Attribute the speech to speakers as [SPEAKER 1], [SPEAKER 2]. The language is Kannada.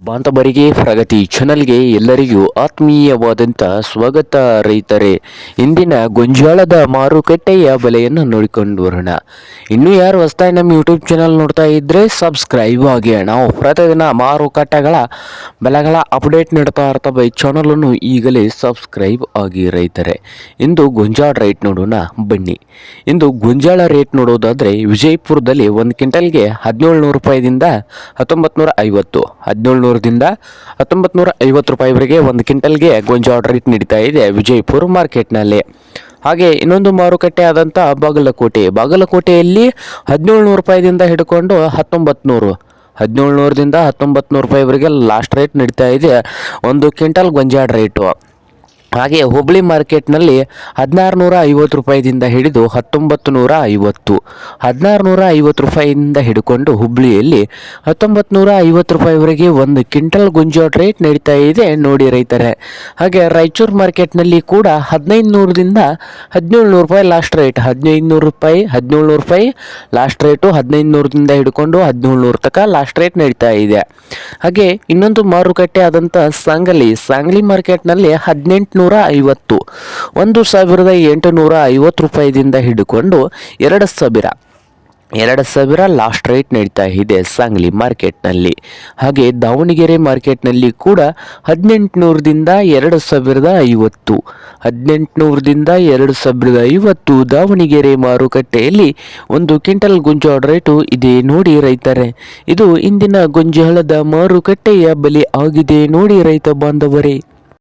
[SPEAKER 1] ಬಾಂಧವರಿಗೆ ಪ್ರಗತಿ ಚಾನಲ್ಗೆ ಎಲ್ಲರಿಗೂ ಆತ್ಮೀಯವಾದಂಥ ಸ್ವಾಗತ. ರೈತರೇ, ಇಂದಿನ ಗೊಂಜಾಳದ ಮಾರುಕಟ್ಟೆಯ ಬೆಲೆಯನ್ನು ನೋಡಿಕೊಂಡು ಬರೋಣ. ಇನ್ನೂ ಯಾರು ಹೊಸದಾಗಿ ನಮ್ಮ ಯೂಟ್ಯೂಬ್ ಚಾನಲ್ ನೋಡ್ತಾ ಇದ್ದರೆ ಸಬ್ಸ್ಕ್ರೈಬ್ ಆಗಿ. ನಾವು ಪ್ರತಿದಿನ ಮಾರುಕಟ್ಟೆಗಳ ಬೆಲೆಗಳ ಅಪ್ಡೇಟ್ ನೀಡ್ತಾ ಇರ್ತವೆ. ಈ ಚಾನಲನ್ನು ಈಗಲೇ ಸಬ್ಸ್ಕ್ರೈಬ್ ಆಗಿ ರೈತರೇ. ಇಂದು ಗೊಂಜಾಳ ರೇಟ್ ನೋಡೋಣ ಬನ್ನಿ. ಇಂದು ಗೊಂಜಾಳ ರೇಟ್ ನೋಡೋದಾದರೆ ವಿಜಯಪುರದಲ್ಲಿ 1 ಕ್ವಿಂಟಲ್ಗೆ 1700 ರೂಪಾಯಿದಿಂದ 1950, 1700ದಿಂದ 1950 ರೂಪಾಯಿವರೆಗೆ 1 ಕ್ವಿಂಟಲ್ಗೆ ಗೊಂಜಾಳ ರೇಟ್ ನಡೀತಾ ಇದೆ ವಿಜಯಪುರ ಮಾರ್ಕೆಟ್ನಲ್ಲಿ. ಹಾಗೆ ಇನ್ನೊಂದು ಮಾರುಕಟ್ಟೆ ಆದಂಥ ಬಾಗಲಕೋಟೆಯಲ್ಲಿ 1700 ರೂಪಾಯಿದಿಂದ ಹಿಡ್ಕೊಂಡು 1900, 1700ದಿಂದ 1900 ರೂಪಾಯಿವರೆಗೆ ಲಾಸ್ಟ್ ರೇಟ್ ನಡೀತಾ ಇದೆ 1 ಕ್ವಿಂಟಲ್ ಗೊಂಜಾಳ ರೇಟು. ಹಾಗೆ ಹುಬ್ಬಳ್ಳಿ ಮಾರ್ಕೆಟ್ನಲ್ಲಿ 1650 ರೂಪಾಯಿದಿಂದ ಹಿಡಿದು 1950, 1650 ರೂಪಾಯಿಯಿಂದ ಹಿಡ್ಕೊಂಡು ಹುಬ್ಬಳ್ಳಿಯಲ್ಲಿ 1950 ರೂಪಾಯಿವರೆಗೆ 1 ಕ್ವಿಂಟಲ್ ಗೊಂಜಾಳ ರೇಟ್ ನಡೀತಾ ಇದೆ ನೋಡಿ ರೈತರೇ. ಹಾಗೆ ರಾಯಚೂರು ಮಾರ್ಕೆಟ್ನಲ್ಲಿ ಕೂಡ 1500ದಿಂದ 1700 ರೂಪಾಯಿ ಲಾಸ್ಟ್ ರೇಟ್, 1700 ರೂಪಾಯಿ ಲಾಸ್ಟ್ ರೇಟು, 1500ದಿಂದ ಹಿಡ್ಕೊಂಡು 1700 ತನಕ ಲಾಸ್ಟ್ ರೇಟ್ ನಡೀತಾ ಇದೆ. ಹಾಗೆ ಇನ್ನೊಂದು ಮಾರುಕಟ್ಟೆ ಆದಂಥ ಸಾಂಗ್ಲಿ ಮಾರ್ಕೆಟ್ನಲ್ಲಿ 1850, 1850 ರೂಪಾಯಿದಿಂದ ಹಿಡ್ಕೊಂಡು 2000 ಲಾಸ್ಟ್ ರೇಟ್ ನಡೀತಾ ಇದೆ ಸಾಂಗ್ಲಿ ಮಾರ್ಕೆಟ್ನಲ್ಲಿ. ಹಾಗೆ ದಾವಣಗೆರೆ ಮಾರ್ಕೆಟ್ನಲ್ಲಿ ಕೂಡ 1800ದಿಂದ 2050, 1800ದಿಂದ 2050 ದಾವಣಗೆರೆ ಮಾರುಕಟ್ಟೆಯಲ್ಲಿ 1 ಕ್ವಿಂಟಲ್ ಗೊಂಜಾಳ ರೇಟು ಇದೆ ನೋಡಿ ರೈತರೇ. ಇದು ಇಂದಿನ ಗೊಂಜಾಳದ ಮಾರುಕಟ್ಟೆಯ ಬೆಲೆ ಆಗಿದೆ ನೋಡಿ ರೈತ ಬಾಂಧವರೇ.